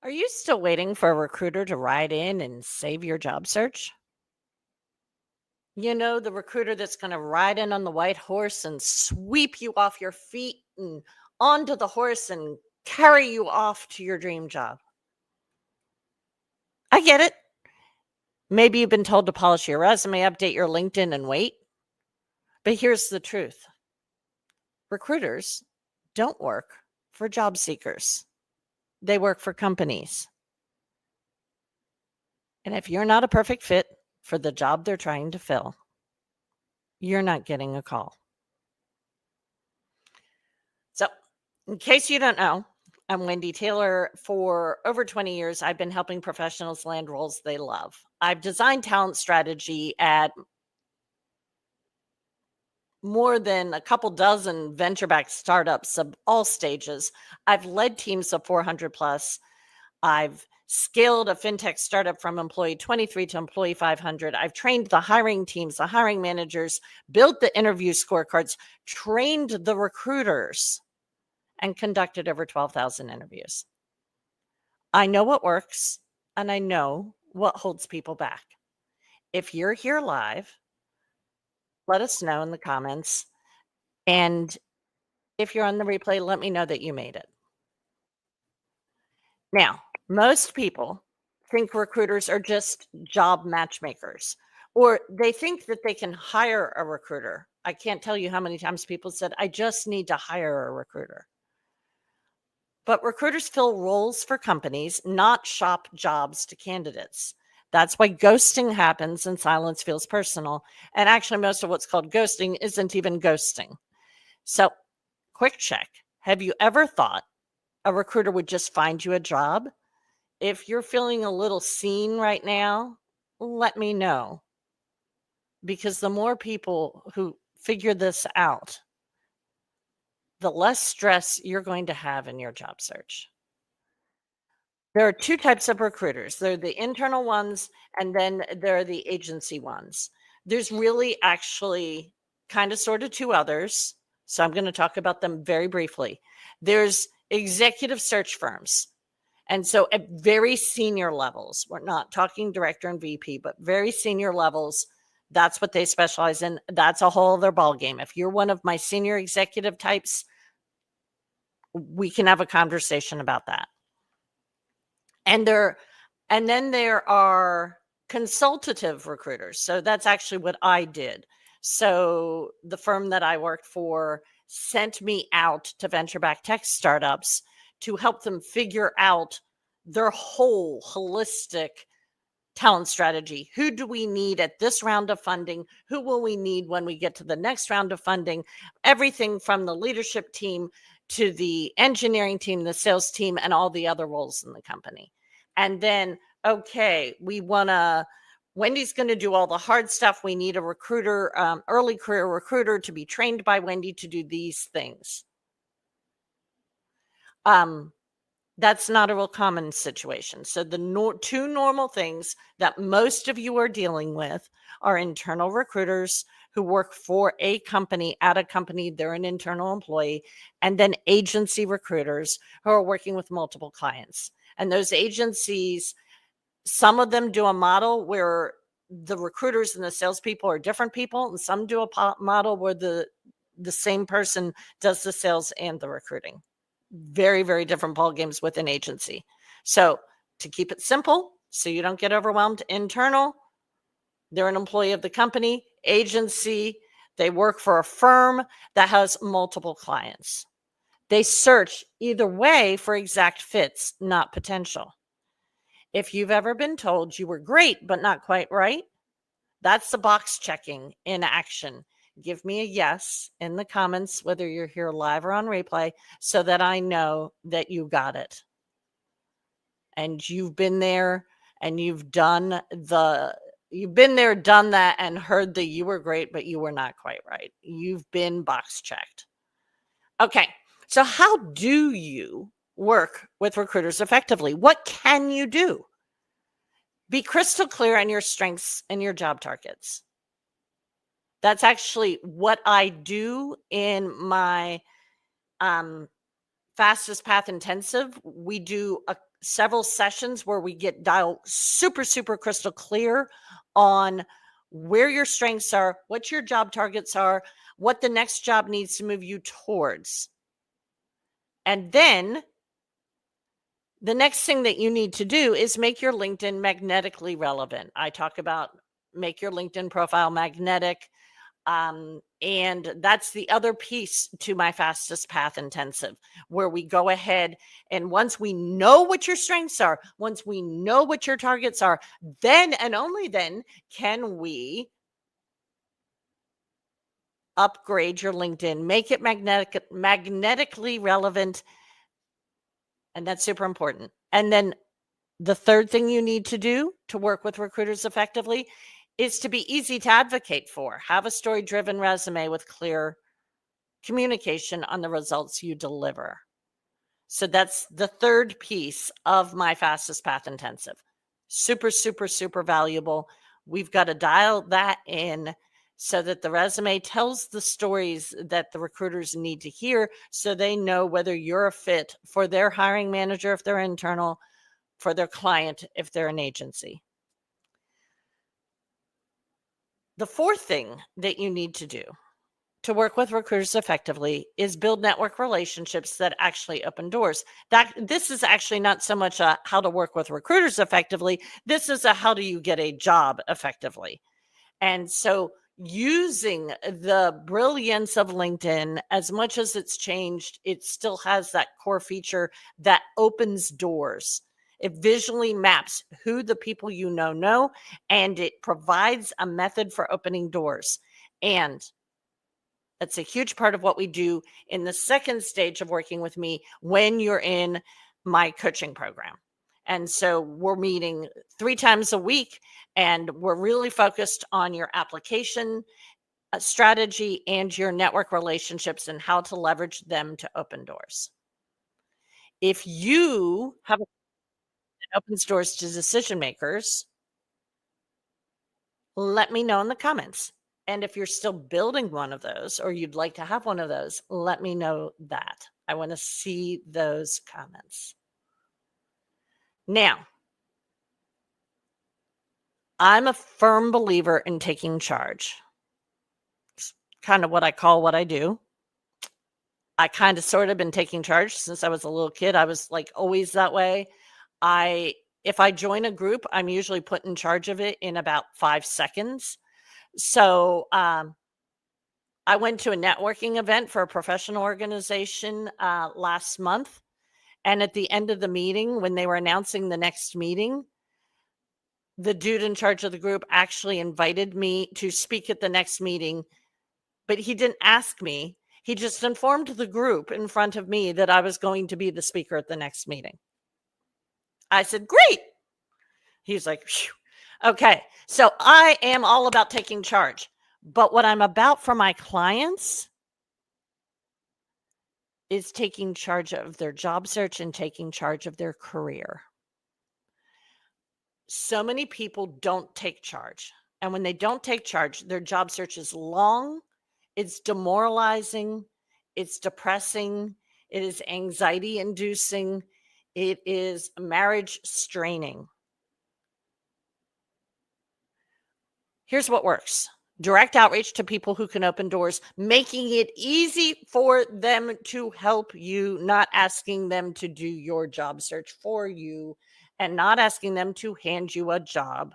Are you still waiting for a recruiter to ride in and save your job search? You know, the recruiter that's going to ride in on the white horse and sweep you off your feet and onto the horse and carry you off to your dream job. I get it. Maybe you've been told to polish your resume, update your LinkedIn, and wait. But here's the truth: recruiters don't work for job seekers, they work for companies. And if you're not a perfect fit for the job they're trying to fill, you're not getting a call. So, in case you don't know, I'm Wendy Taylor. For over 20 years, I've been helping professionals land roles they love. I've designed talent strategy at more than a couple dozen venture-backed startups of all stages. I've led teams of 400 plus. I've scaled a fintech startup from employee 23 to employee 500. I've trained the hiring teams, the hiring managers, built the interview scorecards, trained the recruiters, and conducted over 12,000 interviews. I know what works and I know what holds people back. If you're here live, let us know in the comments. And if you're on the replay, let me know that you made it. Now, most people think recruiters are just job matchmakers, or they think that they can hire a recruiter. I can't tell you how many times people said, I just need to hire a recruiter. But recruiters fill roles for companies, not shop jobs to candidates. That's why ghosting happens and silence feels personal. And actually, most of what's called ghosting isn't even ghosting. So, quick check. Have you ever thought a recruiter would just find you a job? If you're feeling a little seen right now, let me know. Because the more people who figure this out, the less stress you're going to have in your job search. There are two types of recruiters. There are the internal ones, and then there are the agency ones. There's really actually kind of sort of two others. So I'm going to talk about them very briefly. There's executive search firms. And so at very senior levels, we're not talking director and VP, but very senior levels, that's what they specialize in. That's a whole other ballgame. If you're one of my senior executive types, we can have a conversation about that. And then there are consultative recruiters. So that's actually what I did. So the firm that I worked for sent me out to venture-backed tech startups to help them figure out their whole holistic talent strategy. Who do we need at this round of funding? Who will we need when we get to the next round of funding? Everything from the leadership team to the engineering team, the sales team, and all the other roles in the company. And then, okay, Wendy's going to do all the hard stuff. We need a recruiter, early career recruiter, to be trained by Wendy to do these things. That's not a real common situation. So the two normal things that most of you are dealing with are internal recruiters who work for a company, at a company, they're an internal employee, and then agency recruiters who are working with multiple clients. And those agencies, some of them do a model where the recruiters and the salespeople are different people, and some do a model where the same person does the sales and the recruiting. Very, very different ball games with an agency. So to keep it simple, so you don't get overwhelmed, internal, they're an employee of the company. Agency, they work for a firm that has multiple clients. They search either way for exact fits, not potential. If you've ever been told you were great, but not quite right, that's the box checking in action. Give me a yes in the comments, whether you're here live or on replay, so that I know that you got it. And you've been there and you've been there, done that, and heard that you were great, but you were not quite right. You've been box checked. Okay. So how do you work with recruiters effectively? What can you do? Be crystal clear on your strengths and your job targets. That's actually what I do in my Fastest Path Intensive, we do several sessions where we get dial super, super crystal clear on where your strengths are, what your job targets are, what the next job needs to move you towards. And then the next thing that you need to do is make your LinkedIn magnetically relevant. I talk about make your LinkedIn profile magnetic. And that's the other piece to my Fastest Path Intensive, where we go ahead and once we know what your strengths are, once we know what your targets are, then and only then can we upgrade your LinkedIn, make it magnetically relevant. And that's super important. And then the third thing you need to do to work with recruiters effectively is to be easy to advocate for. Have a story driven resume with clear communication on the results you deliver. So that's the third piece of my Fastest Path Intensive. Super, super, super valuable. We've got to dial that in so that the resume tells the stories that the recruiters need to hear so they know whether you're a fit for their hiring manager if they're internal, for their client if they're an agency. The fourth thing that you need to do to work with recruiters effectively is build network relationships that actually open doors. That this is actually not so much a how to work with recruiters effectively. This is a how do you get a job effectively. And so using the brilliance of LinkedIn, as much as it's changed, it still has that core feature that opens doors. It visually maps who the people you know, and it provides a method for opening doors. And that's a huge part of what we do in the second stage of working with me when you're in my coaching program. And so we're meeting 3 times a week, and we're really focused on your application strategy and your network relationships and how to leverage them to open doors. If you have that opens doors to decision makers, let me know in the comments. And if you're still building one of those or you'd like to have one of those, let me know that. I want to see those comments. Now, I'm a firm believer in taking charge. It's kind of what I call what I do. I kind of sort of been taking charge since I was a little kid. I was like always that way. If I join a group, I'm usually put in charge of it in about 5 seconds. So, I went to a networking event for a professional organization last month. And at the end of the meeting, when they were announcing the next meeting, the dude in charge of the group actually invited me to speak at the next meeting, but he didn't ask me. He just informed the group in front of me that I was going to be the speaker at the next meeting. I said, great. He's like, phew. Okay. So I am all about taking charge. But what I'm about for my clients is taking charge of their job search and taking charge of their career. So many people don't take charge. And when they don't take charge, their job search is long, it's demoralizing, it's depressing, it is anxiety inducing, it is marriage straining. Here's what works. Direct outreach to people who can open doors, making it easy for them to help you, not asking them to do your job search for you and not asking them to hand you a job.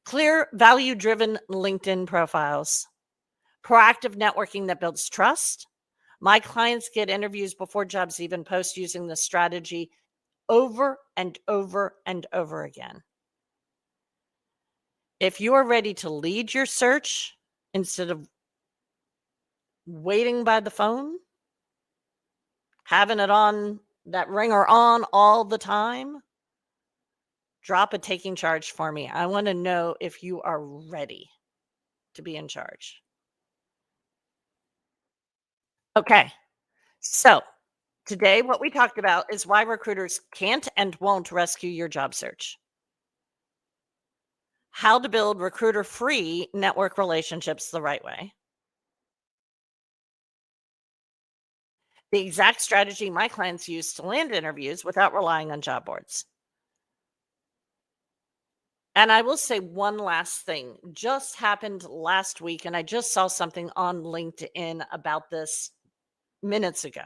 Clear, value-driven LinkedIn profiles, proactive networking that builds trust. My clients get interviews before jobs even post using this strategy over and over and over again. If you are ready to lead your search instead of waiting by the phone, having it on that ringer on all the time, drop a taking charge for me. I want to know if you are ready to be in charge. Okay. So today, what we talked about is why recruiters can't and won't rescue your job search. How to build recruiter-free network relationships the right way. The exact strategy my clients use to land interviews without relying on job boards. And I will say one last thing, just happened last week, and I just saw something on LinkedIn about this minutes ago.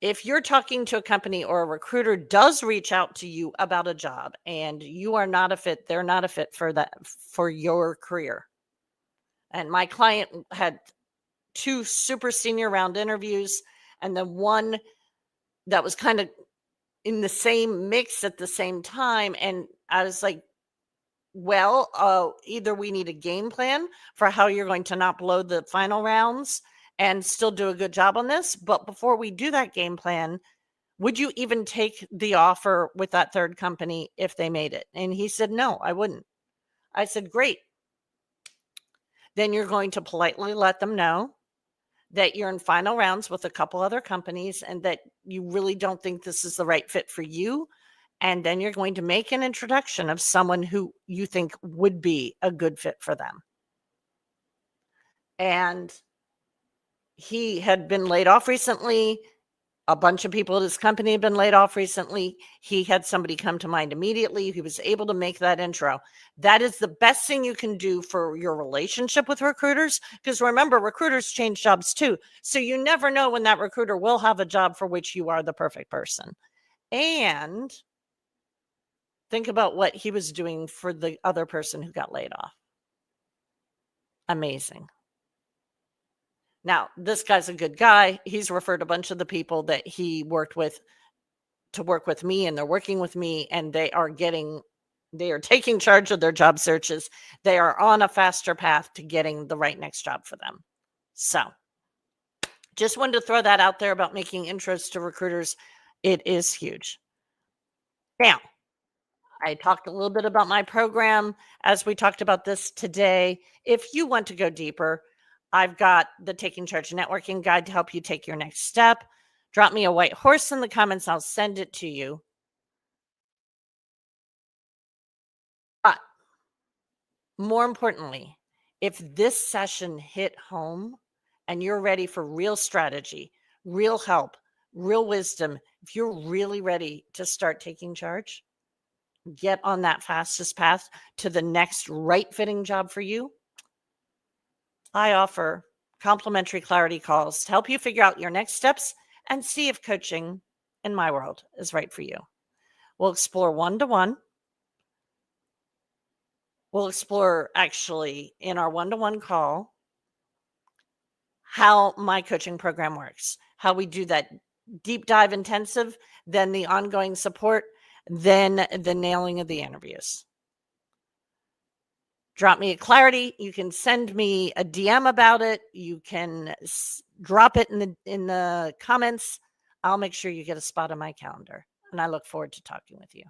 If you're talking to a company or a recruiter does reach out to you about a job and you are not a fit, they're not a fit for that, for your career. And my client had two super senior round interviews, and then one that was kind of in the same mix at the same time. And I was like, well, either we need a game plan for how you're going to not blow the final rounds and still do a good job on this. But before we do that game plan, would you even take the offer with that third company if they made it? And he said, no, I wouldn't. I said, great. Then you're going to politely let them know that you're in final rounds with a couple other companies and that you really don't think this is the right fit for you. And then you're going to make an introduction of someone who you think would be a good fit for them. And he had been laid off recently. A bunch of people at his company had been laid off recently. He had somebody come to mind immediately. He was able to make that intro. That is the best thing you can do for your relationship with recruiters. Because remember, recruiters change jobs too. So you never know when that recruiter will have a job for which you are the perfect person. And think about what he was doing for the other person who got laid off. Amazing. Now, this guy's a good guy. He's referred a bunch of the people that he worked with to work with me, and they're working with me, and they are taking charge of their job searches. They are on a faster path to getting the right next job for them. So just wanted to throw that out there about making intros to recruiters. It is huge. Now, I talked a little bit about my program as we talked about this today. If you want to go deeper, I've got the Taking Charge Networking Guide to help you take your next step. Drop me a white horse in the comments. I'll send it to you. But more importantly, if this session hit home and you're ready for real strategy, real help, real wisdom, if you're really ready to start taking charge, get on that fastest path to the next right fitting job for you, I offer complimentary clarity calls to help you figure out your next steps and see if coaching in my world is right for you. We'll explore one-to-one. We'll explore actually in our one-to-one call how my coaching program works, how we do that deep dive intensive, then the ongoing support, then the nailing of the interviews. Drop me a clarity. You can send me a DM about it. You can drop it in the comments. I'll make sure you get a spot on my calendar. And I look forward to talking with you.